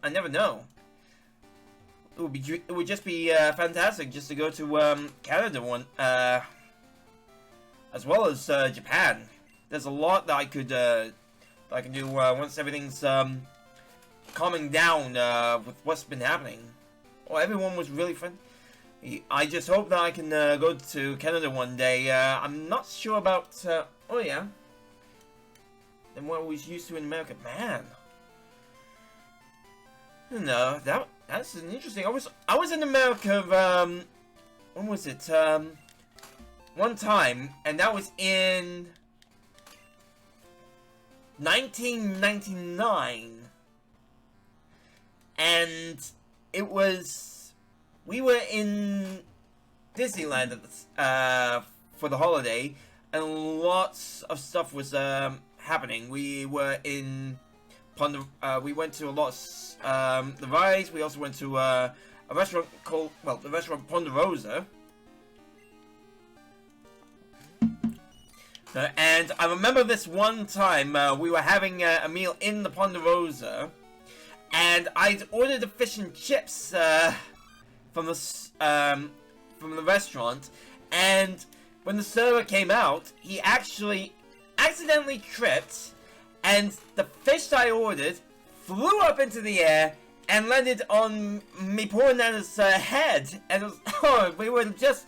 I never know. It would just be fantastic just to go to Canada as well as Japan. There's a lot that I could do once everything's calming down with what's been happening. Oh, everyone was really fun. I just hope that I can go to Canada one day. I'm not sure about. Oh yeah. Than what I was used to in America, man. No, that's an interesting. I was in America. When was it? One time, and that was in 1999, and it was we were in Disneyland for the holiday, and lots of stuff was happening. We were in we went to a lot of the rides. We also went to a restaurant called, well, the restaurant Ponderosa. And I remember this one time we were having a meal in the Ponderosa, and I'd ordered a fish and chips from the restaurant, and when the server came out, he actually accidentally tripped, and the fish I ordered flew up into the air and landed on me poor Nana's head, and it was, oh, we were just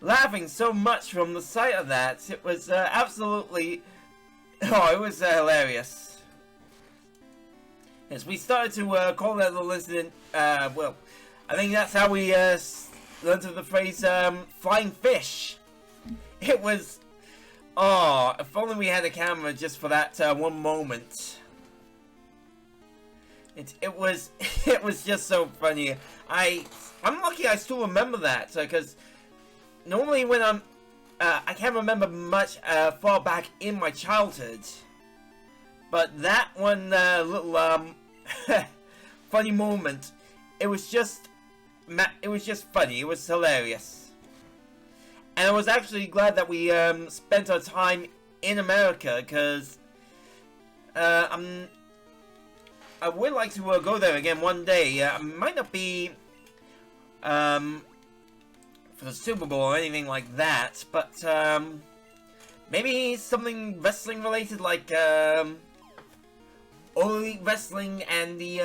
laughing so much from the sight of that. It was absolutely, oh, it was hilarious. Yes, we started to call that little incident, well, I think that's how we learned of the phrase flying fish. It was, oh, if only we had a camera just for that one moment. It was just so funny. I'm lucky I still remember that, because normally when I can't remember much far back in my childhood, but that one little funny moment, it was just funny. It was hilarious, and I was actually glad that we spent our time in America, because I would like to go there again one day. Might not be for the Super Bowl or anything like that, but maybe something wrestling related, like All Elite Wrestling and the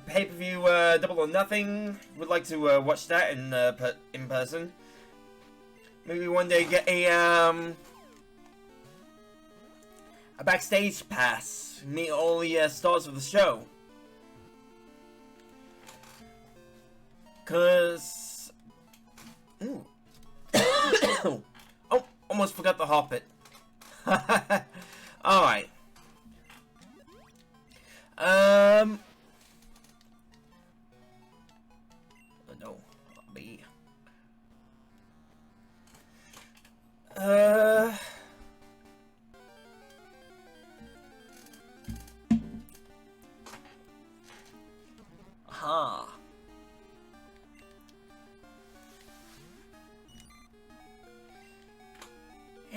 pay-per-view Double or Nothing. Would like to watch that in person. Maybe one day get a backstage pass. Meet all the stars of the show. Cause ooh. Oh, almost forgot the Hoppet. Alright. No, I'll be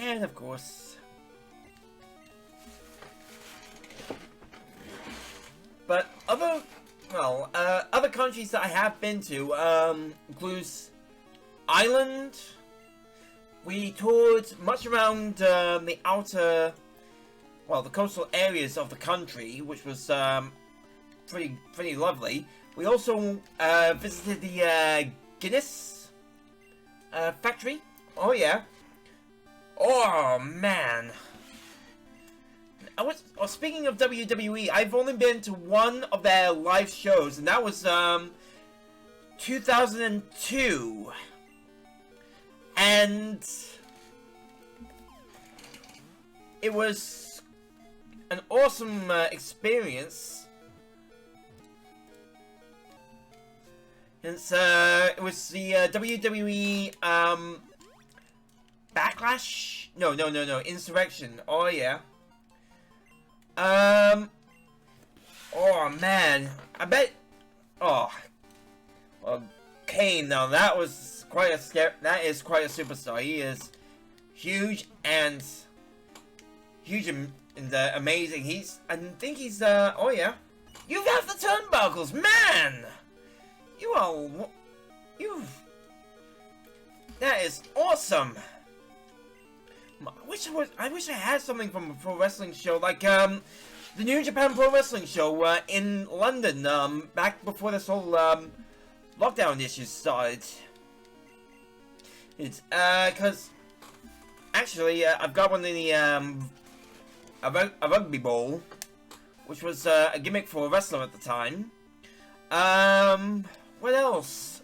and of course, but other countries that I have been to includes Ireland. We toured much around the outer, well, the coastal areas of the country, which was pretty lovely. We also visited the Guinness factory. Oh yeah. Oh man. Speaking of WWE, I've only been to one of their live shows, and that was 2002. And it was an awesome experience. It's it was the WWE Backlash? No, Insurrection. Oh yeah. Oh man, I bet. Oh, well, Kane. Now that was quite a superstar. He is huge and amazing. I think he's oh yeah. You have the turnbuckles, man. That is awesome. I wish I had something from a pro wrestling show, like the New Japan Pro Wrestling show in London, back before this whole lockdown issues started. It's cause actually I've got one in the a rugby bowl, which was a gimmick for a wrestler at the time. What else?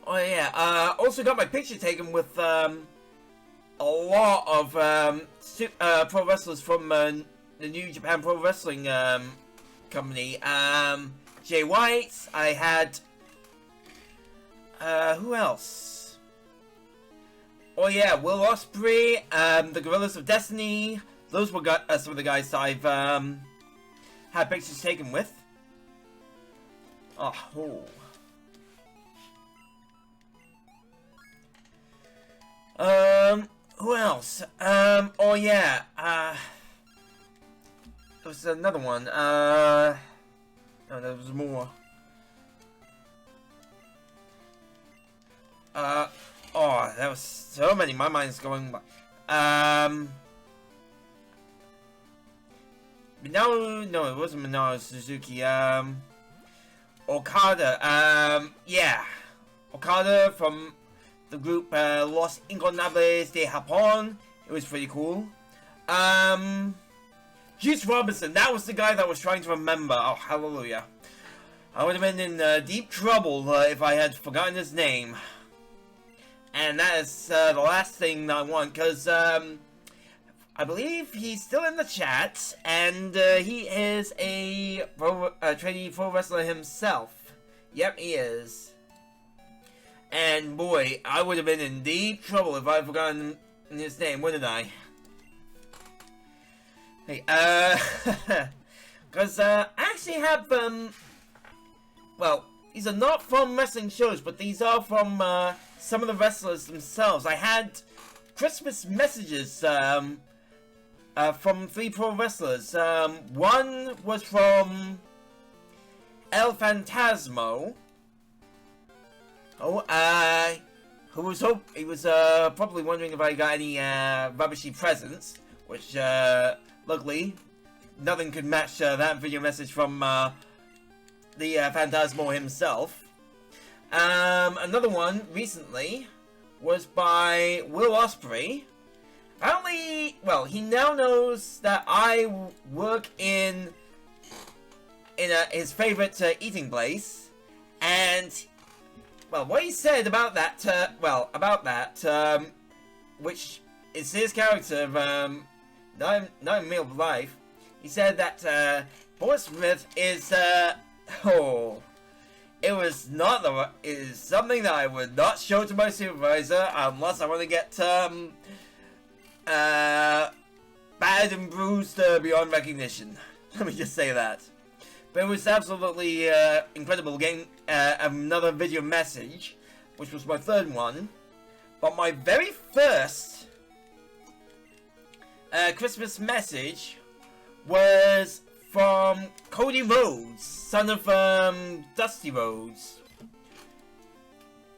Oh yeah, also got my picture taken with a lot of pro wrestlers from the New Japan Pro Wrestling company. Jay White, I had who else? Oh yeah, Will Ospreay, the Gorillas of Destiny. Those were some of the guys I've had pictures taken with. Oh. Who else? Oh yeah, there was another one, no, there was more. Oh, there was so many, my mind's going, no, it wasn't Minoru Suzuki, Okada, yeah, Okada from the group Los Ingobernables de Japón. It was pretty cool. Juice Robinson, that was the guy that I was trying to remember. Oh, hallelujah. I would have been in deep trouble if I had forgotten his name. And that is the last thing that I want, because I believe he's still in the chat, and he is a trainee pro wrestler himself. Yep, he is. And boy, I would have been in deep trouble if I had forgotten his name, wouldn't I? Hey, because I actually have, well, these are not from wrestling shows, but these are from some of the wrestlers themselves. I had Christmas messages from 3 pro wrestlers. One was from El Fantasmo. Oh, he was probably wondering if I got any rubbishy presents, which luckily nothing could match that video message from the Phantasmo himself. Another one recently was by Will Ospreay. Apparently, well, he now knows that I work in his favorite eating place, and well, what he said about that, which is his character of Not in Real Life, he said that Portsmouth is it is something that I would not show to my supervisor unless I want to get battered and bruised beyond recognition. Let me just say that. But it was absolutely incredible getting another video message, which was my 3rd one. But my very first Christmas message was from Cody Rhodes, son of Dusty Rhodes.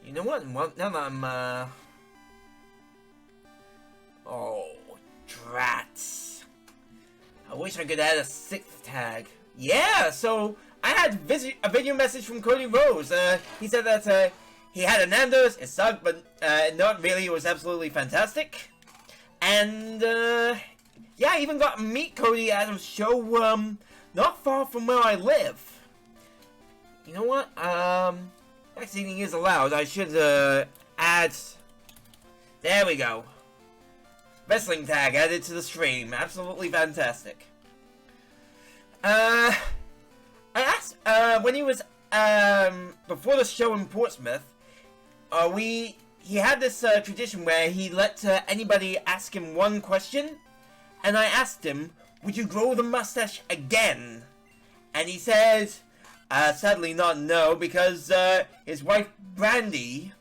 You know what? Now that I'm oh, drats. I wish I could add a 6th tag. Yeah, so I had a video message from Cody Rhodes. He said that he had a Nando's, it sucked, but not really, it was absolutely fantastic. And yeah, I even got to meet Cody at a show not far from where I live. You know what? Next eating is allowed. I should add. There we go. Wrestling tag added to the stream. Absolutely fantastic. I asked when he was before the show in Portsmouth. He had this tradition where he let anybody ask him one question, and I asked him, "Would you grow the mustache again?" And he said, Sadly not no, because his wife Brandy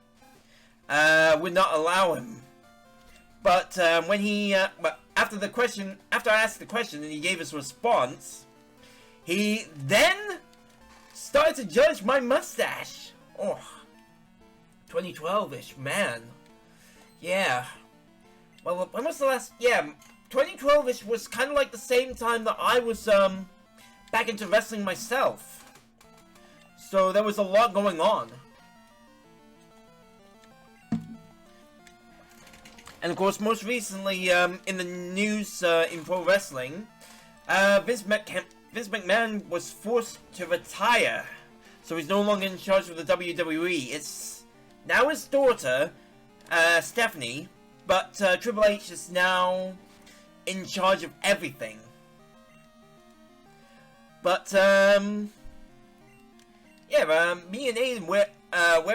would not allow him. But when he, but after I asked the question and he gave us a response, he then started to judge my mustache. Oh, 2012-ish, man. Yeah. Well, when was the last? Yeah, 2012-ish was kind of like the same time that I was back into wrestling myself. So there was a lot going on. And of course, most recently, in the news in pro wrestling, Vince McMahon was forced to retire. So he's no longer in charge of the WWE. It's now his daughter, Stephanie, but Triple H is now in charge of everything. But, yeah, me and Aiden, we're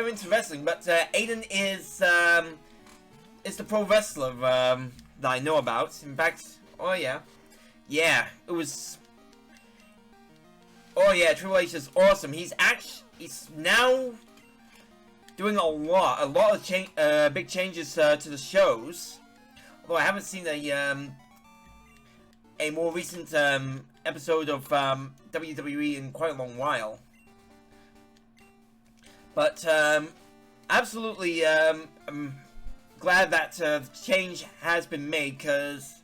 into wrestling, but Aiden is the pro wrestler that I know about. In fact, oh yeah, it was. Oh yeah, Triple H is awesome. He's now doing a lot of big changes to the shows. Although I haven't seen a more recent episode of WWE in quite a long while. But absolutely, I'm glad that change has been made, because,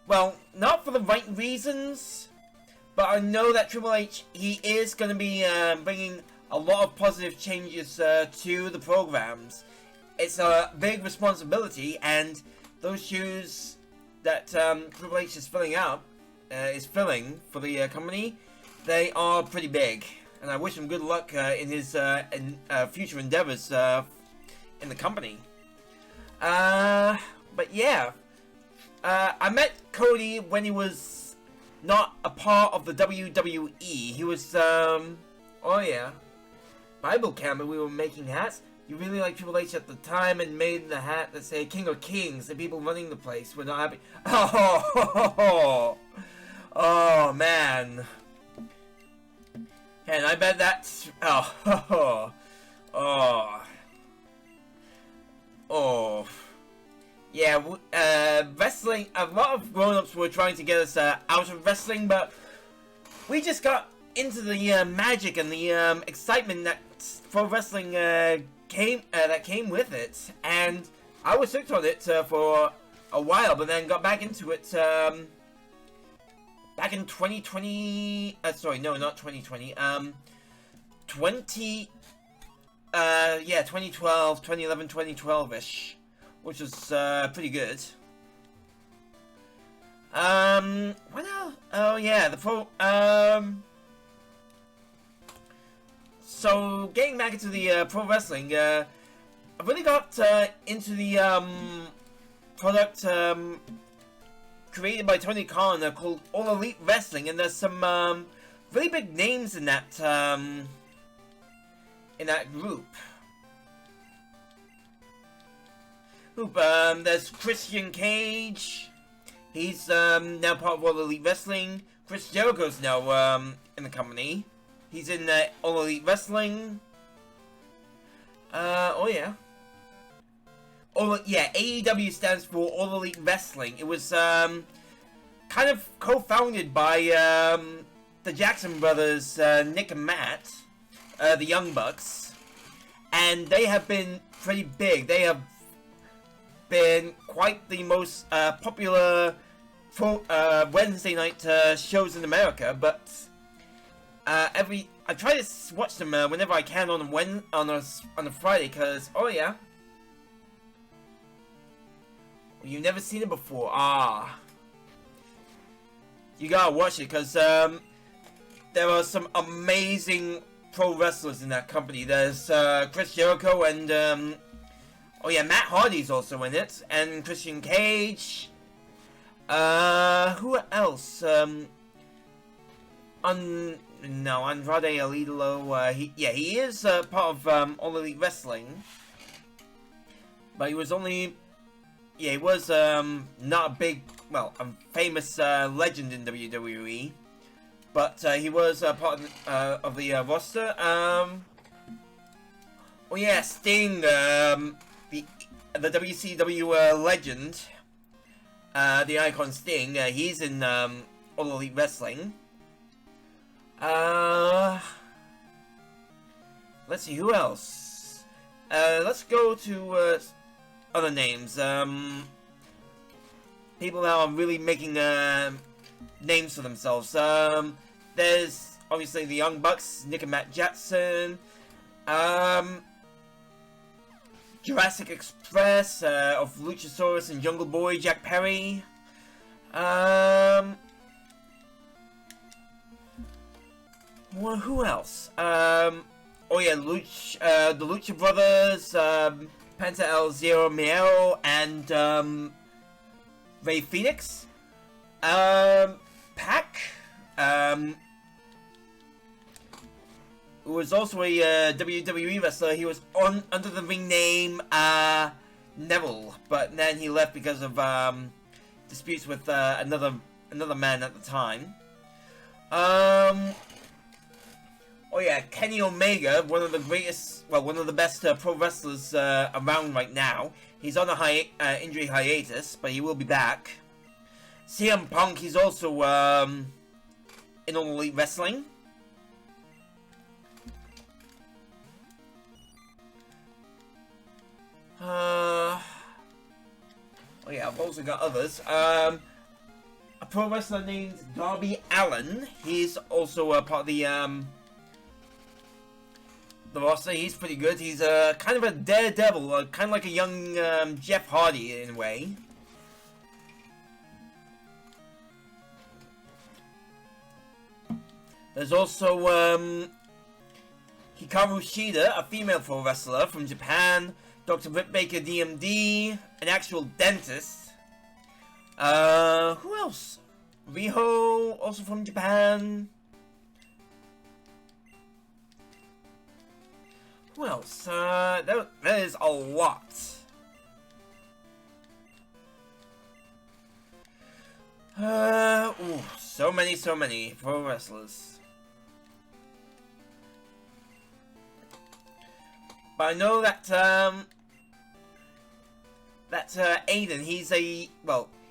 well, not for the right reasons, but I know that Triple H, he is going to be bringing a lot of positive changes to the programs. It's a big responsibility, and those shoes that Triple H is filling for the company, they are pretty big. And I wish him good luck in his future endeavors in the company. But yeah, I met Cody when he was not a part of the WWE. He was, oh yeah, Bible camp, and we were making hats. You really liked Triple H at the time and made the hat that say King of Kings. The people running the place were not happy. Oh man. And I bet that's... Yeah, wrestling... A lot of grown-ups were trying to get us out of wrestling, but we just got into the magic and the excitement that pro wrestling came with it. And I was hooked on it for a while, but then got back into it... back in 2020, sorry, no, not 2020, 2012, 2011, 2012-ish, which was, pretty good. What else? Oh, yeah, so, getting back into the, pro wrestling, I really got, into the, product, created by Tony Khan called All Elite Wrestling, and there's some really big names in that group. There's Christian Cage. He's now part of All Elite Wrestling. Chris Jericho's now in the company. He's in All Elite Wrestling. Oh yeah. AEW stands for All Elite Wrestling. It was kind of co-founded by the Jackson brothers, Nick and Matt, the Young Bucks, and they have been pretty big. They have been quite the most popular Wednesday night shows in America. But I try to watch them whenever I can on a Friday, because oh yeah. You've never seen it before. You gotta watch it, because there are some amazing pro wrestlers in that company. There's Chris Jericho and oh yeah, Matt Hardy's also in it, and Christian Cage. Who else? Andrade El Idolo. He is part of All Elite Wrestling, but he was only. Yeah, he was not a big, well, a famous legend in WWE. but he was part of the roster. Oh yeah, Sting, the WCW legend, the Icon Sting. He's in All Elite Wrestling. Let's see, who else? Let's go to other names. People that are really making names for themselves. There's obviously the Young Bucks, Nick and Matt Jackson. Jurassic Express of Luchasaurus and Jungle Boy, Jack Perry. Well, who else? Oh yeah, the Lucha Brothers, Penta El Zero Miedo, and Ray Phoenix. Pac, who was also a WWE wrestler. He was under the ring name Neville, but then he left because of disputes with another man at the time. Oh yeah, Kenny Omega, one of the best pro wrestlers around right now. He's on a injury hiatus, but he will be back. CM Punk, he's also in All Elite Wrestling. Oh yeah, I've also got others. A pro wrestler named Darby Allin. He's also part of the roster. He's pretty good. He's kind of a daredevil, kind of like a young Jeff Hardy in a way. There's also Hikaru Shida, a female pro wrestler from Japan. Dr. Britt Baker, DMD, an actual dentist. Who else? Riho, also from Japan. Who else? There is a lot. Ooh, so many pro wrestlers. But I know that, Aiden,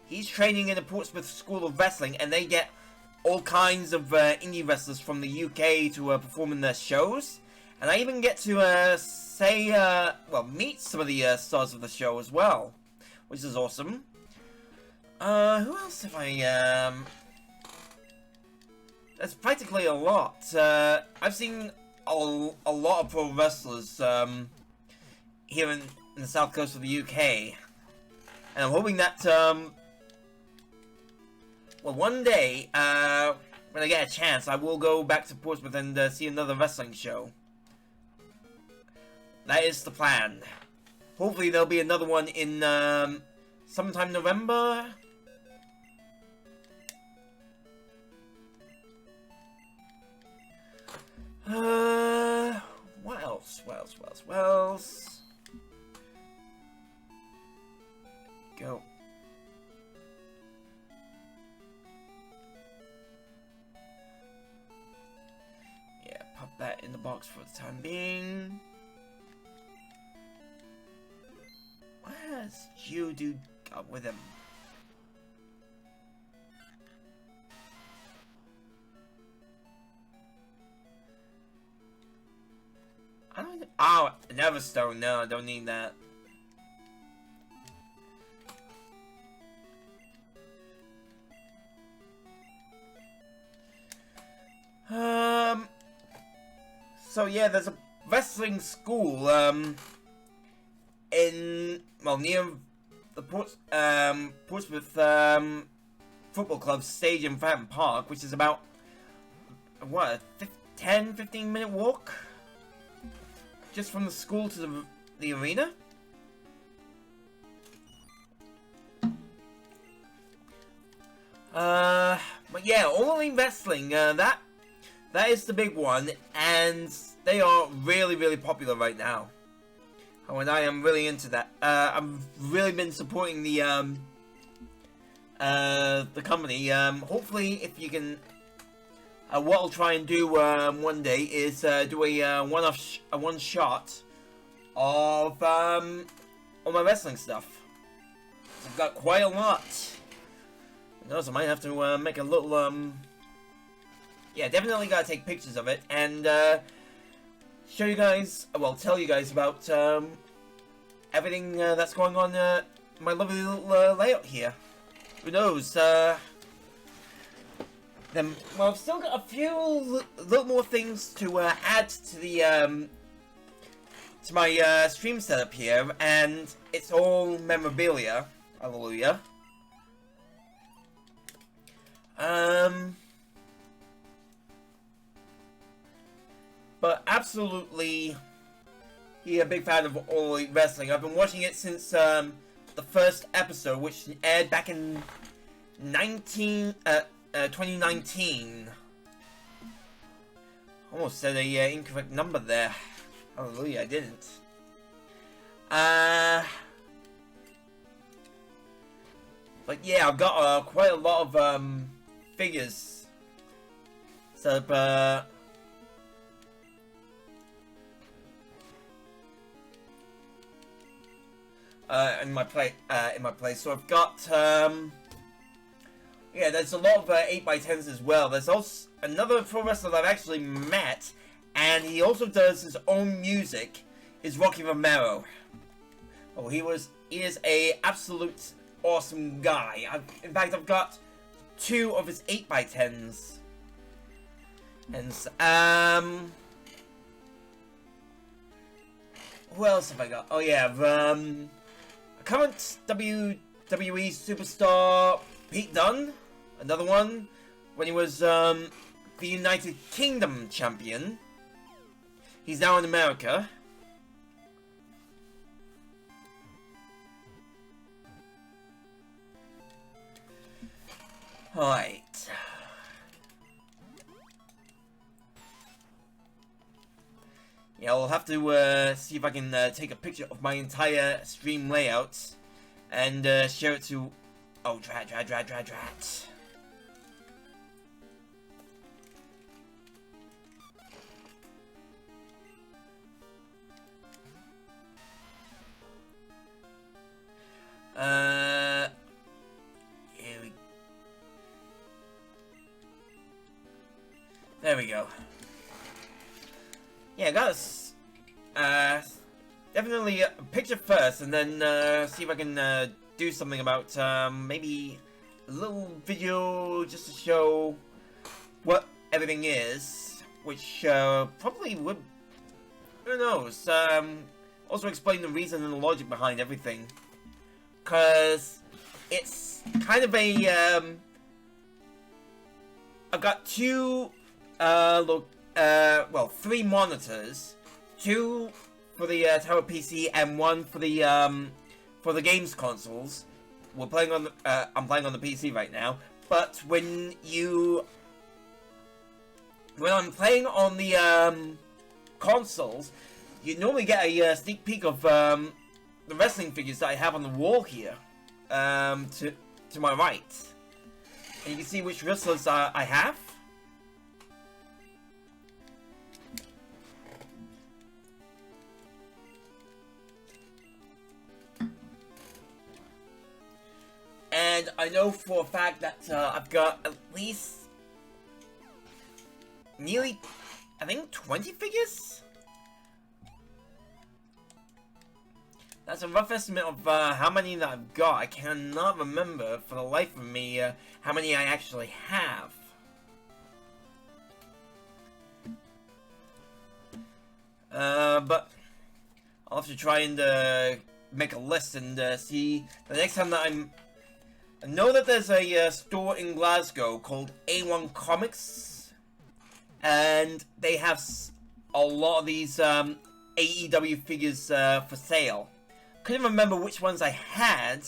he's training in the Portsmouth School of Wrestling, and they get all kinds of indie wrestlers from the UK to perform in their shows. And I even get to meet some of the stars of the show as well, which is awesome. Who else have I, There's practically a lot. I've seen a lot of pro wrestlers here in the south coast of the UK, and I'm hoping that one day when I get a chance, I will go back to Portsmouth and see another wrestling show. That is the plan. Hopefully there'll be another one in sometime November. What else? What else? Go. Yeah, pop that in the box for the time being. What has Geodude got with him? I don't know. Oh, Neverstone. No, I don't need that. So yeah, there's a wrestling school, near the Portsmouth, Football Club stage in Fratton Park, which is about, what, a 10-15 minute walk? Just from the school to the arena? But yeah, All Elite Wrestling, that is the big one, and they are really popular right now. Oh, and I am really into that. I've really been supporting the company. Hopefully, if you can, what I'll try and do one day is do a one shot of all my wrestling stuff. I've got quite a lot. Who knows, I might have to make a little yeah, definitely gotta take pictures of it and show you guys, well, tell you guys about everything that's going on in my lovely little layout here. Who knows, then, well, I've still got a few little more things to add to the to my stream setup here, and it's all memorabilia. Hallelujah. But absolutely, a big fan of All Elite Wrestling. I've been watching it since the first episode, which aired back in 2019. Almost said a incorrect number there. Hallelujah, I didn't. But yeah, I've got quite a lot of figures set up. In my place. So I've got yeah, there's a lot of 8x10s as well. There's also another pro wrestler that I've actually met, and he also does his own music, is Rocky Romero. Oh, he is a absolute awesome guy. In fact, I've got 2 of his 8x10s. And who else have I got? Oh yeah, current WWE superstar Pete Dunne, another one, when he was the United Kingdom champion. He's now in America. Alright. Yeah, I'll have to see if I can take a picture of my entire stream layout and share it to... Oh, drat. Here we... There we go. Yeah, I got definitely a picture first, and then see if I can do something about maybe a little video just to show what everything is, which probably would, who knows, also explain the reason and the logic behind everything, because it's kind of a I've got 2 well, 3 monitors, 2 for the tower PC and 1 for the games consoles. I'm playing on the PC right now. But when I'm playing on the consoles, you normally get a sneak peek of the wrestling figures that I have on the wall here, to my right, and you can see which wrestlers I have. And I know for a fact that I've got at least nearly, I think, 20 figures? That's a rough estimate of how many that I've got. I cannot remember for the life of me how many I actually have. But I'll have to try and make a list and see the next time that I know that there's a store in Glasgow called A1 Comics, and they have a lot of these AEW figures for sale. Couldn't remember which ones I had,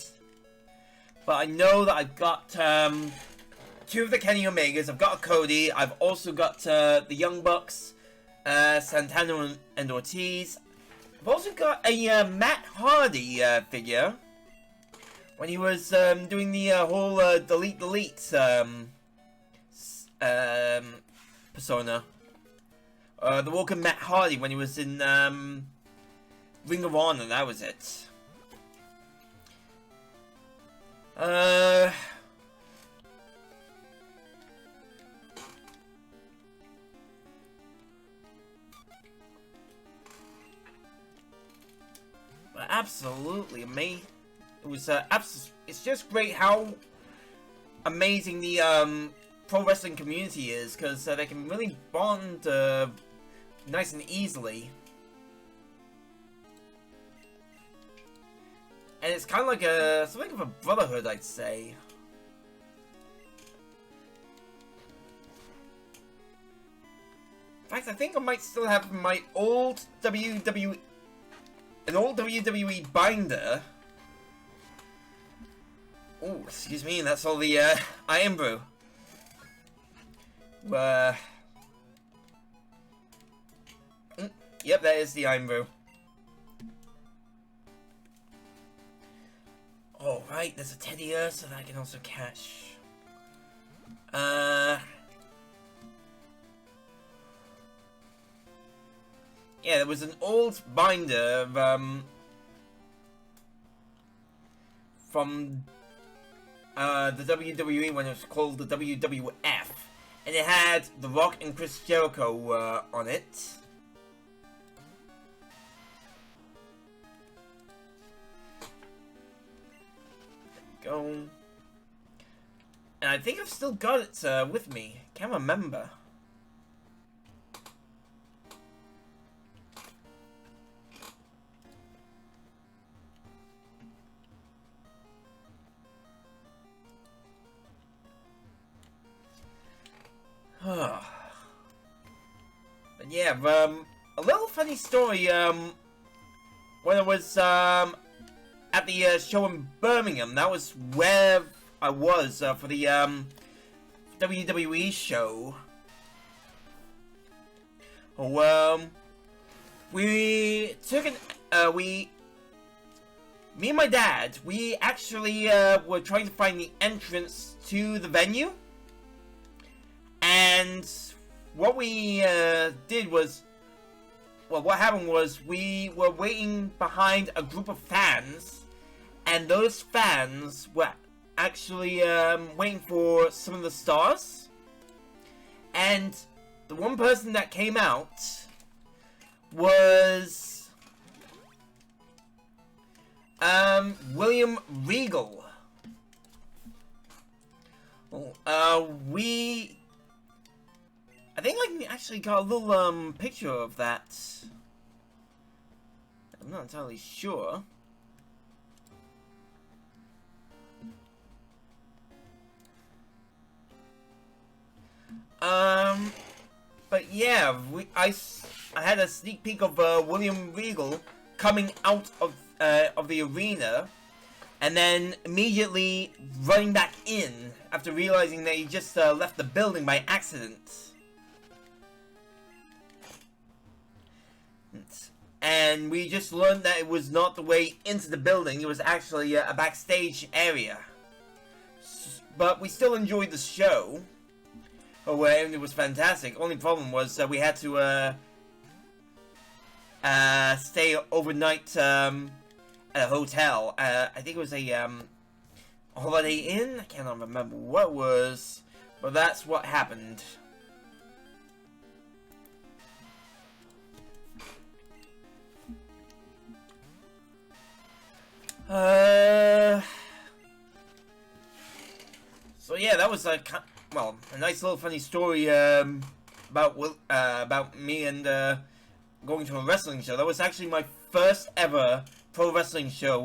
but I know that I've got 2 of the Kenny Omegas, I've got a Cody, I've also got the Young Bucks, Santana and Ortiz. I've also got a Matt Hardy figure, when he was doing the whole delete persona. The Walker Matt Hardy when he was in Ring of Honor, that was it. Absolutely amazing. It was it's just great how amazing the pro wrestling community is, because they can really bond nice and easily. And it's kind of like something of a brotherhood, I'd say. In fact, I think I might still have my old WWE binder. Oh, excuse me, that's all the Iron Brew. Yep, that is the Iron Brew. Oh, right, there's a Teddy Ursa that I can also catch. Yeah, there was an old binder from the WWE when it was called the WWF, and it had The Rock and Chris Jericho on it. There we go. And I think I've still got it with me. Can't remember. But yeah, a little funny story, when I was, at the, show in Birmingham, that was where I was, for the, WWE show. We took me and my dad, we actually, were trying to find the entrance to the venue. And what we did was, well, what happened was we were waiting behind a group of fans, and those fans were actually waiting for some of the stars. And the one person that came out was William Regal. I think I actually got a little picture of that. I'm not entirely sure. But yeah, I had a sneak peek of William Regal coming out of the arena, and then immediately running back in after realizing that he just left the building by accident. And we just learned that it was not the way into the building, it was actually a backstage area. But we still enjoyed the show. And it was fantastic. Only problem was we had to stay overnight at a hotel. I think it was a Holiday Inn? I cannot remember what it was, but that's what happened. So yeah, that was a nice little funny story about me and going to a wrestling show. That was actually my first ever pro wrestling show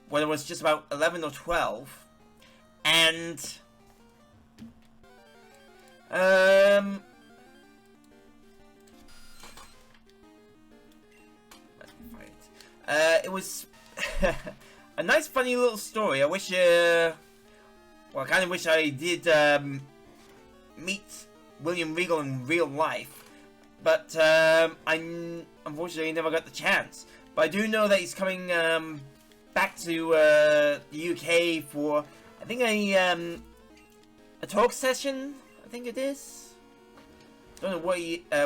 when I was just about 11 or 12, and it was a nice, funny little story. I wish, well, I kind of wish I did meet William Regal in real life, but I unfortunately never got the chance. But I do know that he's coming back to the UK for, I think, a talk session. I think it is. don't know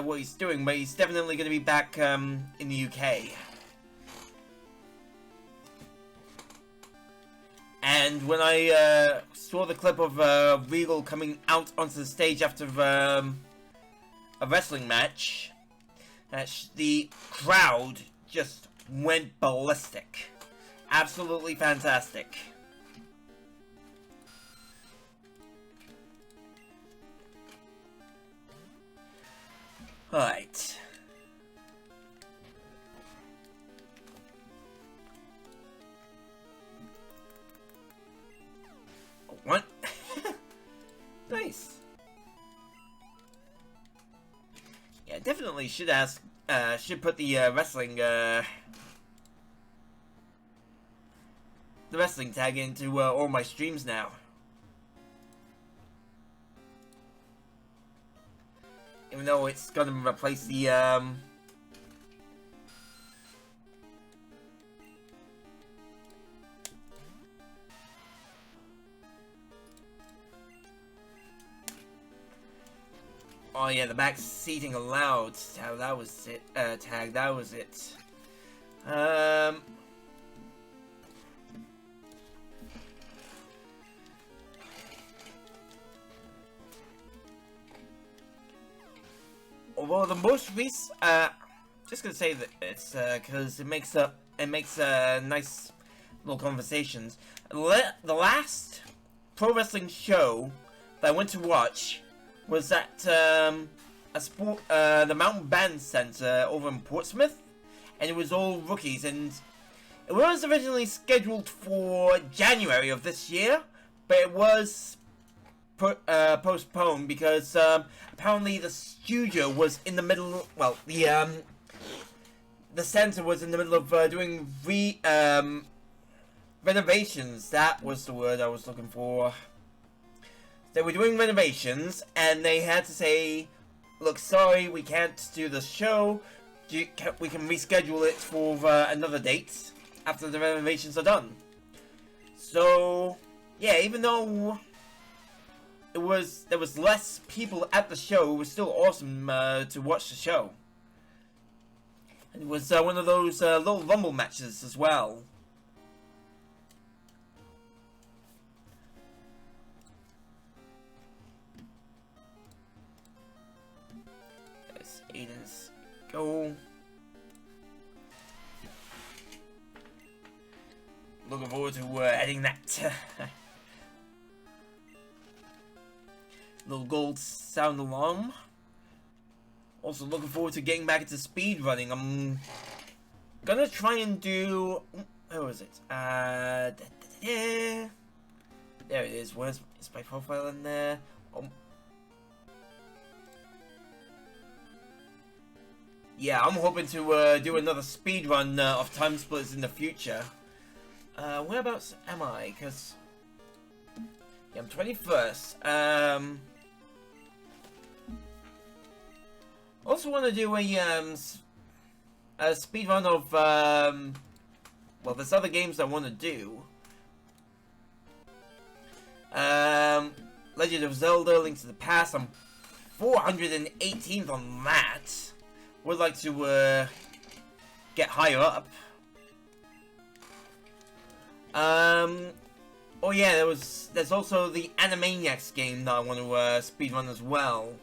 what he's doing, but he's definitely going to be back in the UK. And when I saw the clip of Regal coming out onto the stage after a wrestling match, the crowd just went ballistic. Absolutely fantastic. Alright. What? Nice. Yeah, definitely should put the wrestling tag into all my streams now. Even though it's gonna replace the oh yeah, the back seating allowed tag, that was it. That was it. Well, the most recent, just gonna say that it's because it makes nice little conversations. The last pro wrestling show that I went to watch was at the Mountain Band Center over in Portsmouth, and it was all rookies, and it was originally scheduled for January of this year, but it was postponed because apparently the studio was in the middle. Well, the center was in the middle of doing renovations. That was the word I was looking for. They were doing renovations, and they had to say, "Look, sorry, we can't do the show. We can reschedule it for another date after the renovations are done." So, yeah, even though there was less people at the show, it was still awesome to watch the show. And it was one of those little rumble matches as well. There's Aiden's go. Looking forward to adding that. Little gold sound alarm. Also looking forward to getting back into speed running. I'm gonna try and do. Where was it? There it is. Is my profile in there? Yeah, I'm hoping to do another speed run of Time Splitters in the future. Whereabouts am I? Because yeah, I'm 21st. Also want to do a speed run of well, there's other games I want to do. Legend of Zelda: Link to the Past. I'm 418th on that. Would like to get higher up. Oh yeah, there's also the Animaniacs game that I want to speedrun as well.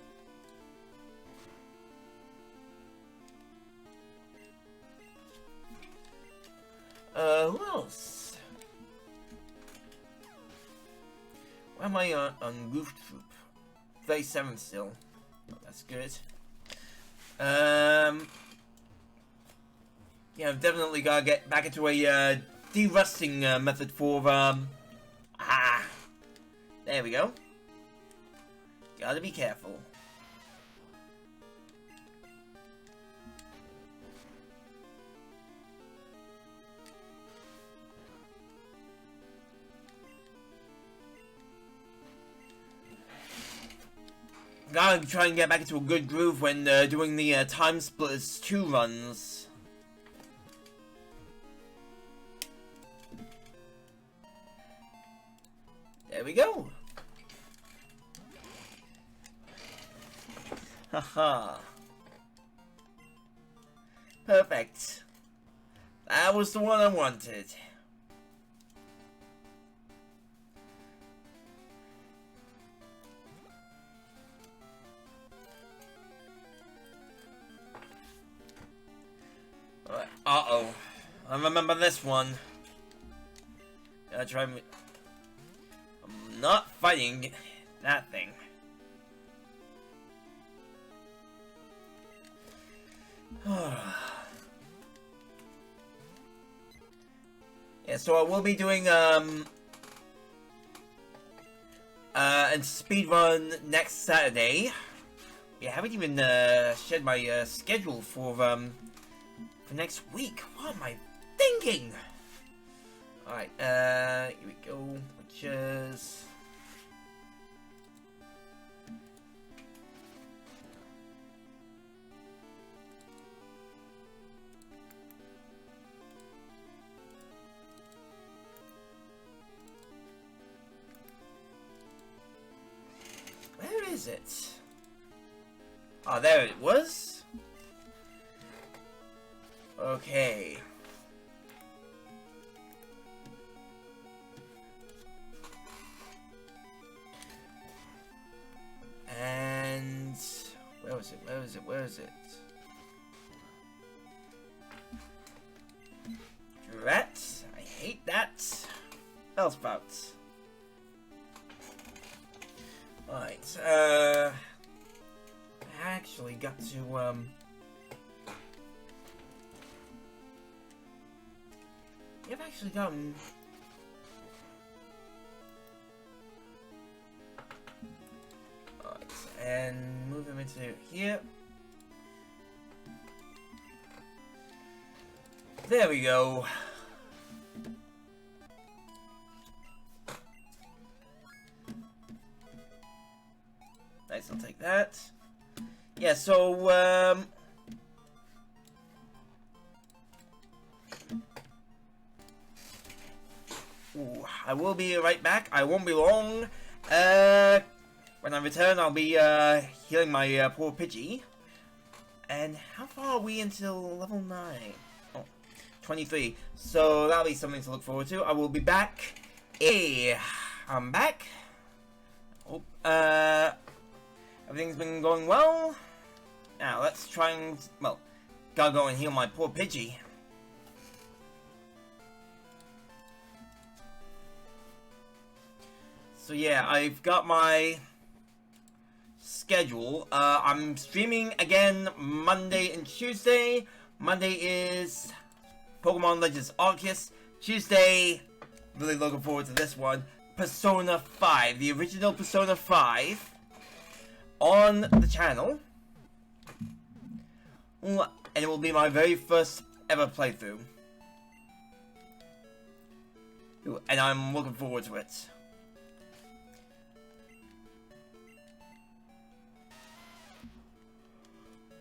Who else? Why am I on Roof Troop? 37 still. Oh, that's good. Yeah, I've definitely gotta get back into a de-rusting method for there we go. Gotta be careful. Gotta try and get back into a good groove when doing the Time Splitters 2 runs. There we go. Haha. Perfect. That was the one I wanted. Alright, uh-oh. I remember this one. Gotta try me. I'm not fighting that thing. Yeah, so I will be doing a speed run next Saturday. We haven't even shared my schedule for next week. What am I thinking? Alright, here we go, which is... Where is it? Oh, there it was. Okay. And where was it? Where is it? Where is it? Drat! I hate that. Bellsprout. Alright, I actually got to, I've actually gotten... Alright, and move him into here. There we go. Nice, I'll take that. Yeah, so, ooh, I will be right back. I won't be long. When I return, I'll be, healing my, poor Pidgey. And how far are we until level 9? Oh, 23. So, that'll be something to look forward to. I will be back. Hey, I'm back. Oh, everything's been going well. Now, let's try and, well, gotta go and heal my poor Pidgey. So yeah, I've got my schedule. I'm streaming again Monday and Tuesday. Monday is Pokemon Legends Arceus. Tuesday, really looking forward to this one, Persona 5, the original Persona 5 on the channel. And it will be my very first ever playthrough. And I'm looking forward to it.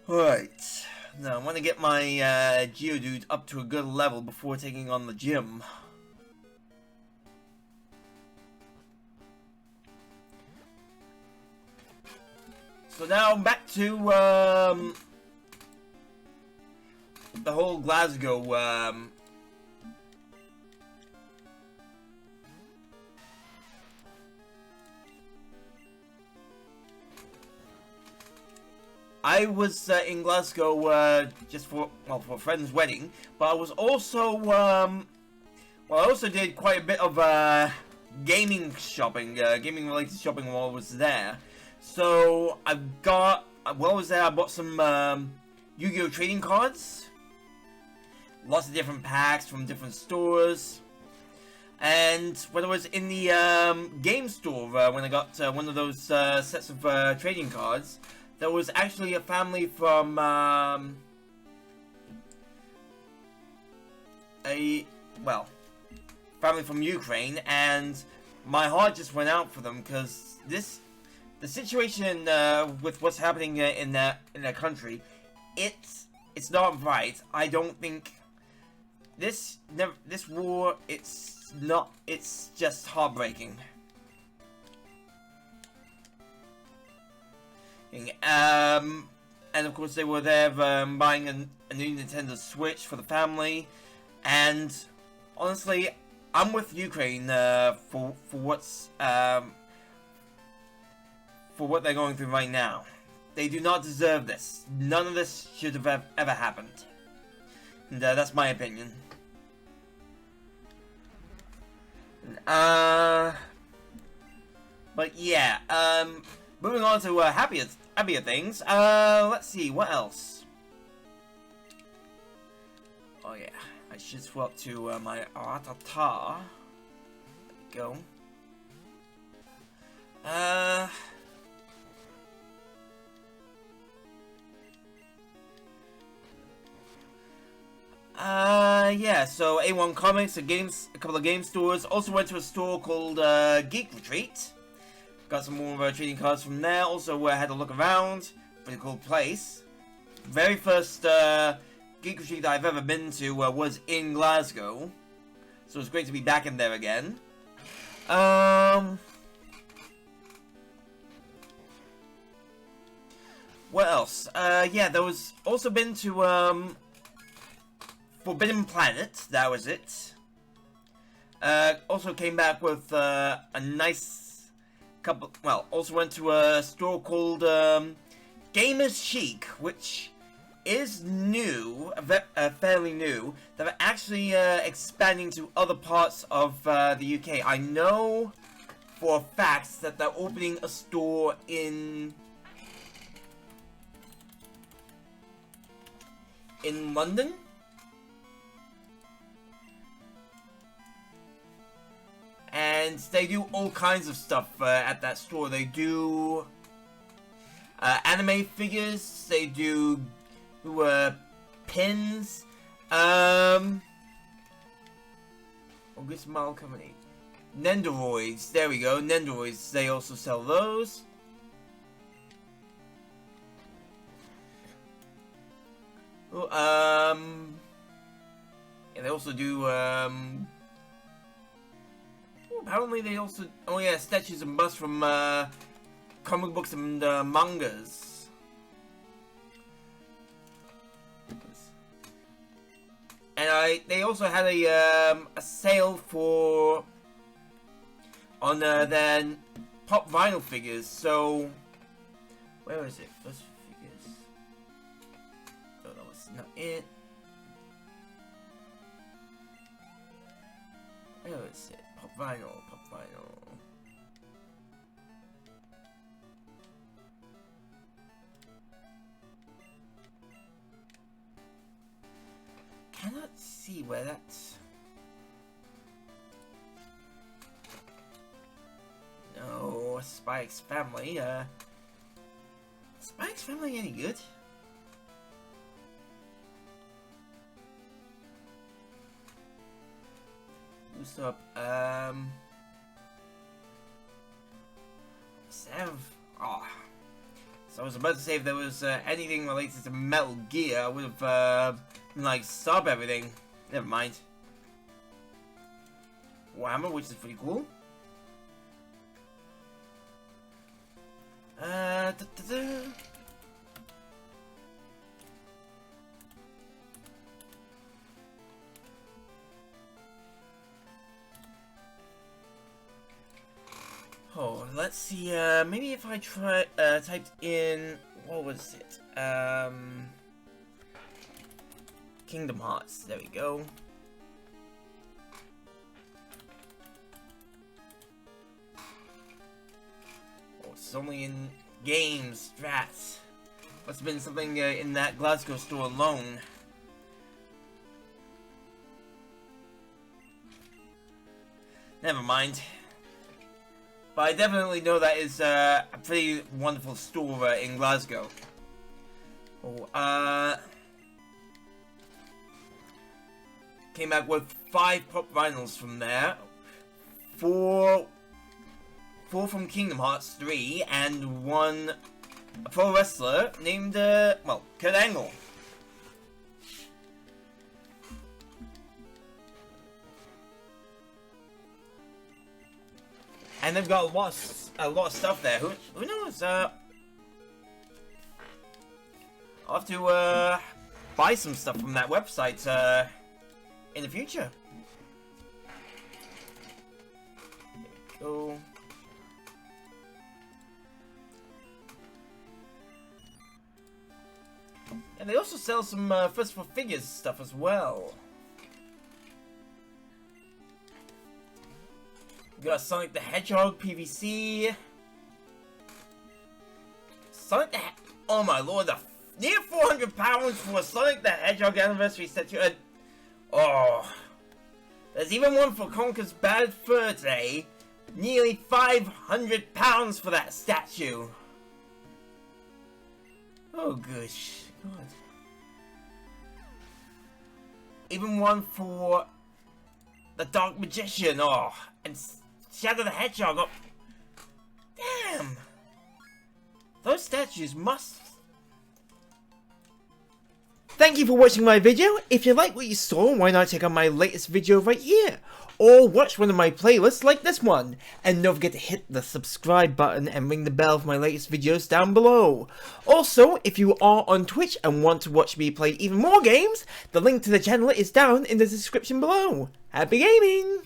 Alright. Now, I want to get my Geodude up to a good level before taking on the gym. So now, back to, the whole Glasgow, I was in Glasgow just for a friend's wedding, but I was also I also did quite a bit of gaming shopping, gaming related shopping while I was there. So I got, while I was there, I bought some Yu-Gi-Oh trading cards, lots of different packs from different stores. And when I was in the game store, when I got one of those sets of trading cards, there was actually a family from family from Ukraine, and my heart just went out for them because the situation with what's happening in that country, it's not right. I don't think this war, it's just heartbreaking. And of course they were there buying a new Nintendo Switch for the family. And honestly, I'm with Ukraine for what they're going through right now. They do not deserve this. None of this should have ever happened. And that's my opinion. But yeah, moving on to happier things. Let's see, what else? Oh yeah, I should swap to my Ratata. There we go. Yeah, so A1 Comics, a couple of game stores. Also went to a store called Geek Retreat. Got some more trading cards from there. Also had a look around. Pretty cool place. Very first Geek Retreat I've ever been to was in Glasgow. So it's great to be back in there again. What else? Yeah, there was also been to Forbidden Planet, that was it. Also came back with a nice couple. Well, also went to a store called Gamers Chic, which is new, fairly new. They're actually expanding to other parts of the UK. I know for a fact that they're opening a store in London. And they do all kinds of stuff at that store. They do anime figures. They do pins. August Mile Company. Nendoroids. There we go. Nendoroids. They also sell those. Yeah, they also do apparently they also... Oh yeah, statues and busts from comic books and mangas. And they also had a sale on their pop vinyl figures. So where is it? First figures. Oh, that was not it. Where is it? Pop vinyl. Cannot see where that's... No, Spike's Family, Spike's Family any good? Boost up, oh. So I was about to say if there was anything related to Metal Gear, I would have like stop everything. Never mind. Warhammer, which is pretty cool. Oh, let's see, maybe if I try, typed in, what was it, Kingdom Hearts, there we go. Oh, it's only in games, strats. Must have been something in that Glasgow store alone. Never mind. But I definitely know that is a pretty wonderful store in Glasgow. Oh, came back with 5 pop vinyls from there. 4 from Kingdom Hearts 3, and 1 pro wrestler named, well, Kurt Angle. And they've got a lot of stuff there. Who knows? I'll have to buy some stuff from that website in the future. There we go. And they also sell some Festival Figures stuff as well. We got Sonic the Hedgehog PVC. Sonic the oh my lord, near 400 pounds for a Sonic the Hedgehog anniversary statue. Oh, there's even one for Conker's Bad Fur Day. Nearly 500 pounds for that statue. Oh gosh, God. Even one for the Dark Magician. Oh, and Shadow the Hedgehog. Oh, damn. Those statues must... Thank you for watching my video. If you like what you saw, why not check out my latest video right here? Or watch one of my playlists like this one. And don't forget to hit the subscribe button and ring the bell for my latest videos down below. Also, if you are on Twitch and want to watch me play even more games, the link to the channel is down in the description below. Happy gaming!